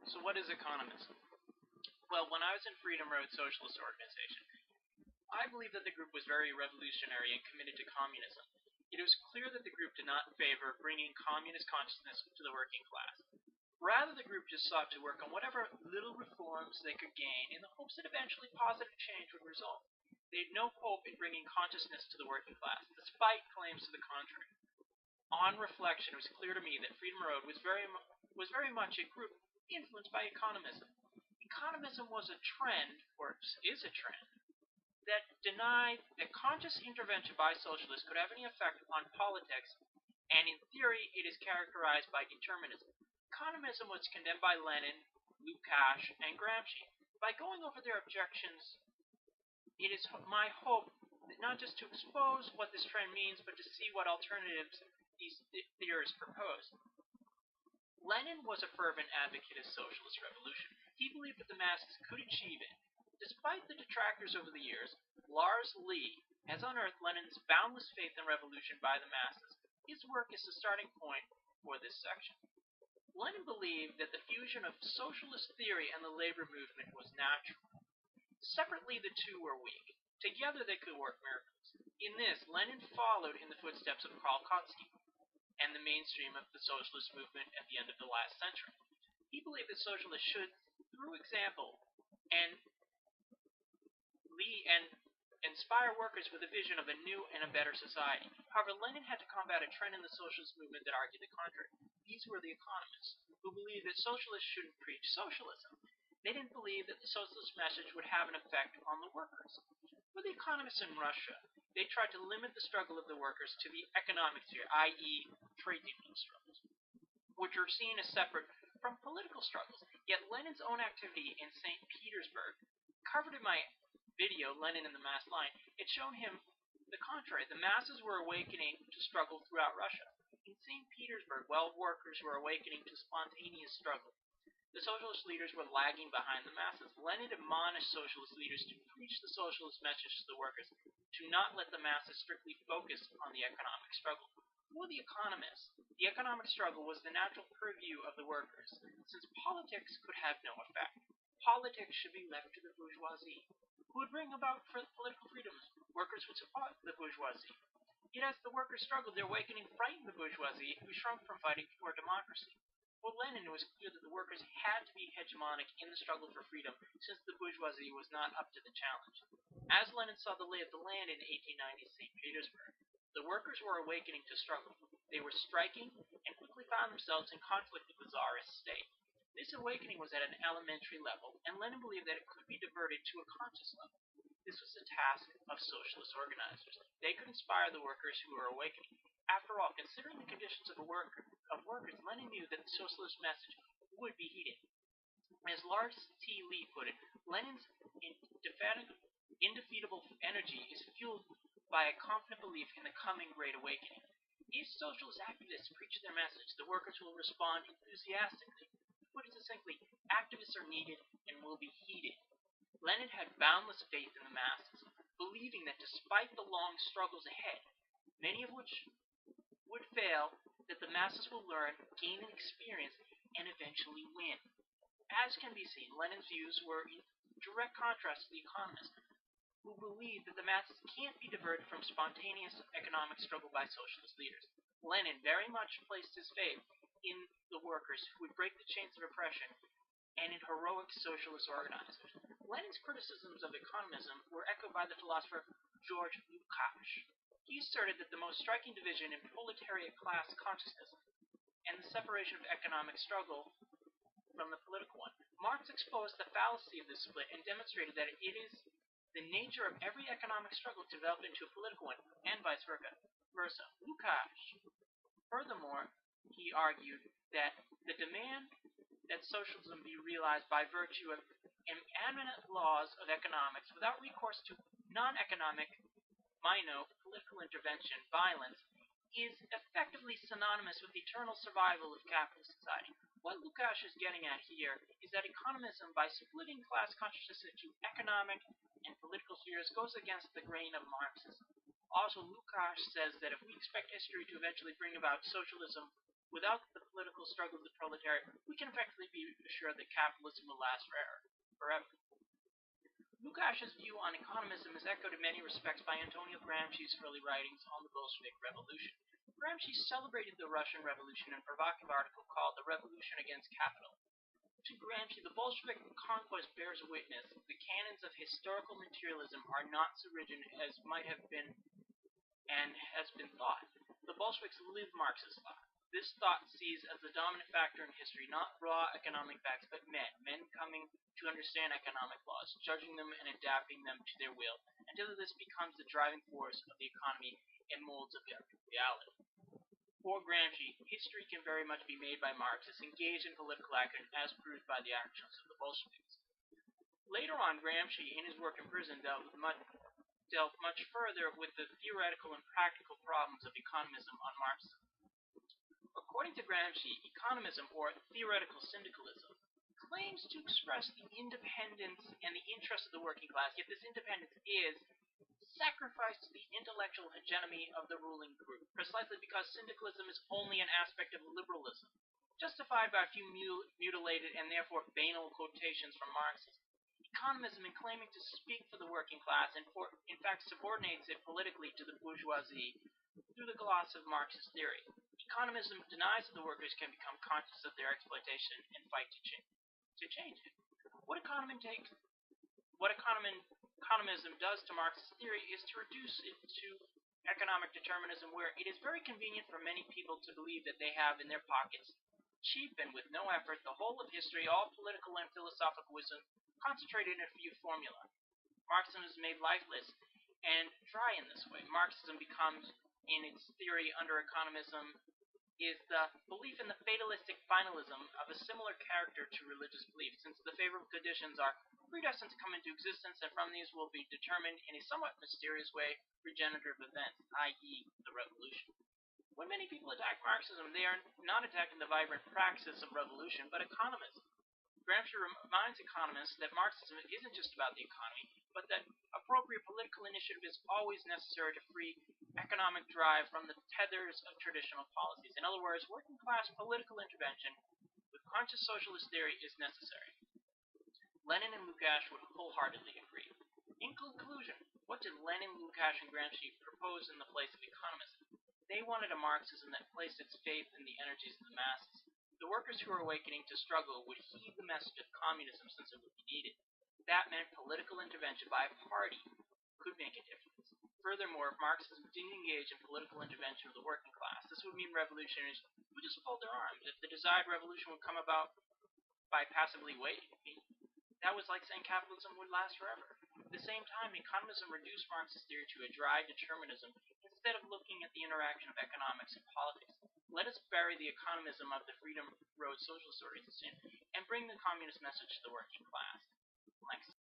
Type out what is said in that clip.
So what is economism? Well, when I was in Freedom Road Socialist Organization, I believe that the group was very revolutionary and committed to communism. It was clear that the group did not favor bringing communist consciousness to the working class. Rather, the group just sought to work on whatever little reforms they could gain in the hopes that eventually positive change would result. They had no hope in bringing consciousness to the working class, despite claims to the contrary. On reflection, it was clear to me that Freedom Road was very much a group influenced by economism. Economism was a trend, or is a trend, that denied that conscious intervention by socialists could have any effect on politics, and in theory it is characterized by determinism. Economism was condemned by Lenin, Lukács, and Gramsci. By going over their objections, it is my hope that not just to expose what this trend means, but to see what alternatives these theorists propose. Lenin was a fervent advocate of socialist revolution. He believed that the masses could achieve it. Despite the detractors over the years, Lars Lee has unearthed Lenin's boundless faith in revolution by the masses. His work is the starting point for this section. Lenin believed that the fusion of socialist theory and the labor movement was natural. Separately, the two were weak. Together, they could work miracles. In this, Lenin followed in the footsteps of Karl Kautsky and the mainstream of the socialist movement at the end of the last century. He believed that socialists should, through example, and lead and inspire workers with a vision of a new and a better society. However, Lenin had to combat a trend in the socialist movement that argued the contrary. These were the economists, who believed that socialists shouldn't preach socialism. They didn't believe that the socialist message would have an effect on the workers. For the economists in Russia, they tried to limit the struggle of the workers to the economic sphere, i.e., trade union struggles, which are seen as separate from political struggles. Yet Lenin's own activity in St. Petersburg, covered in my video, Lenin and the Mass Line, it showed him the contrary. The masses were awakening to struggle throughout Russia. In St. Petersburg, while workers were awakening to spontaneous struggle, the socialist leaders were lagging behind the masses. Lenin admonished socialist leaders to preach the socialist message to the workers, to not let the masses strictly focus on the economic struggle. For the economists, the economic struggle was the natural purview of the workers, since politics could have no effect. Politics should be left to the bourgeoisie, who would bring about political freedoms. Workers would support the bourgeoisie. Yet as the workers struggled, their awakening frightened the bourgeoisie, who shrunk from fighting for democracy. For Lenin, it was clear that the workers had to be hegemonic in the struggle for freedom, since the bourgeoisie was not up to the challenge. As Lenin saw the lay of the land in 1890 St. Petersburg, the workers were awakening to struggle. They were striking and quickly found themselves in conflict with the czarist state. This awakening was at an elementary level, and Lenin believed that it could be diverted to a conscious level. This was the task of socialist organizers. They could inspire the workers who were awakening. After all, considering the conditions of workers, Lenin knew that the socialist message would be heeded. As Lars T. Lee put it, Lenin's indefeatable energy is fueled by a confident belief in the coming Great Awakening. If socialist activists preach their message, the workers will respond enthusiastically. To put it succinctly, activists are needed and will be heeded. Lenin had boundless faith in the masses, believing that despite the long struggles ahead, many of which would fail, that the masses will learn, gain an experience, and eventually win. As can be seen, Lenin's views were in direct contrast to the economists, who believed that the masses can't be diverted from spontaneous economic struggle by socialist leaders. Lenin very much placed his faith in the workers who would break the chains of oppression and in heroic socialist organizers. Lenin's criticisms of economism were echoed by the philosopher George Lukács. He asserted that the most striking division in proletariat class consciousness and the separation of economic struggle from the political one. Marx exposed the fallacy of this split and demonstrated that it is the nature of every economic struggle to develop into a political one, and vice versa. Lukács, furthermore, he argued that the demand that socialism be realized by virtue of immanent laws of economics without recourse to non-economic political intervention, violence, is effectively synonymous with the eternal survival of capitalist society. What Lukács is getting at here is that economism, by splitting class consciousness into economic and political spheres, goes against the grain of Marxism. Also, Lukács says that if we expect history to eventually bring about socialism Without the political struggle of the proletariat, we can effectively be assured that capitalism will last forever. Lukash's view on economism is echoed in many respects by Antonio Gramsci's early writings on the Bolshevik Revolution. Gramsci celebrated the Russian Revolution in a provocative article called The Revolution Against Capital. To Gramsci, the Bolshevik conquest bears witness the canons of historical materialism are not so rigid as might have been and has been thought. The Bolsheviks live Marxist thought. This thought sees as the dominant factor in history not raw economic facts, but men coming to understand economic laws, judging them and adapting them to their will, until this becomes the driving force of the economy and molds objective reality. For Gramsci, history can very much be made by Marxists engaged in political action as proved by the actions of the Bolsheviks. Later on, Gramsci, in his work in prison, dealt much further with the theoretical and practical problems of economism on Marxism. According to Gramsci, economism, or theoretical syndicalism, claims to express the independence and the interest of the working class, yet this independence is sacrificed to the intellectual hegemony of the ruling group, precisely because syndicalism is only an aspect of liberalism, justified by a few mutilated and therefore banal quotations from Marxism. Economism, in claiming to speak for the working class, in fact subordinates it politically to the bourgeoisie through the gloss of Marxist theory. Economism denies that the workers can become conscious of their exploitation and fight to change it. What economism does to Marxist theory is to reduce it to economic determinism, where it is very convenient for many people to believe that they have in their pockets, cheap and with no effort, the whole of history, all political and philosophical wisdom, concentrated in a few formula. Marxism is made lifeless and dry in this way. Marxism becomes, in its theory under economism, is the belief in the fatalistic finalism of a similar character to religious belief, since the favorable conditions are predestined to come into existence, and from these will be determined in a somewhat mysterious way regenerative events, i.e. the revolution. When many people attack Marxism, they are not attacking the vibrant praxis of revolution, but economism. Gramsci reminds economists that Marxism isn't just about the economy, but that appropriate political initiative is always necessary to free economic drive from the tethers of traditional policies. In other words, working class political intervention with conscious socialist theory is necessary. Lenin and Lukács would wholeheartedly agree. In conclusion, what did Lenin, Lukács, and Gramsci propose in the place of economism? They wanted a Marxism that placed its faith in the energies of the masses. The workers who were awakening to struggle would heed the message of communism since it would be needed. That meant political intervention by a party could make a difference. Furthermore, if Marxism didn't engage in political intervention of the working class, this would mean revolutionaries would just fold their arms. If the desired revolution would come about by passively waiting, that was like saying capitalism would last forever. At the same time, economism reduced Marxist theory to a dry determinism instead of looking at the interaction of economics and politics. Let us bury the economism of the Freedom Road socialist organization and bring the communist message to the working class. Thanks.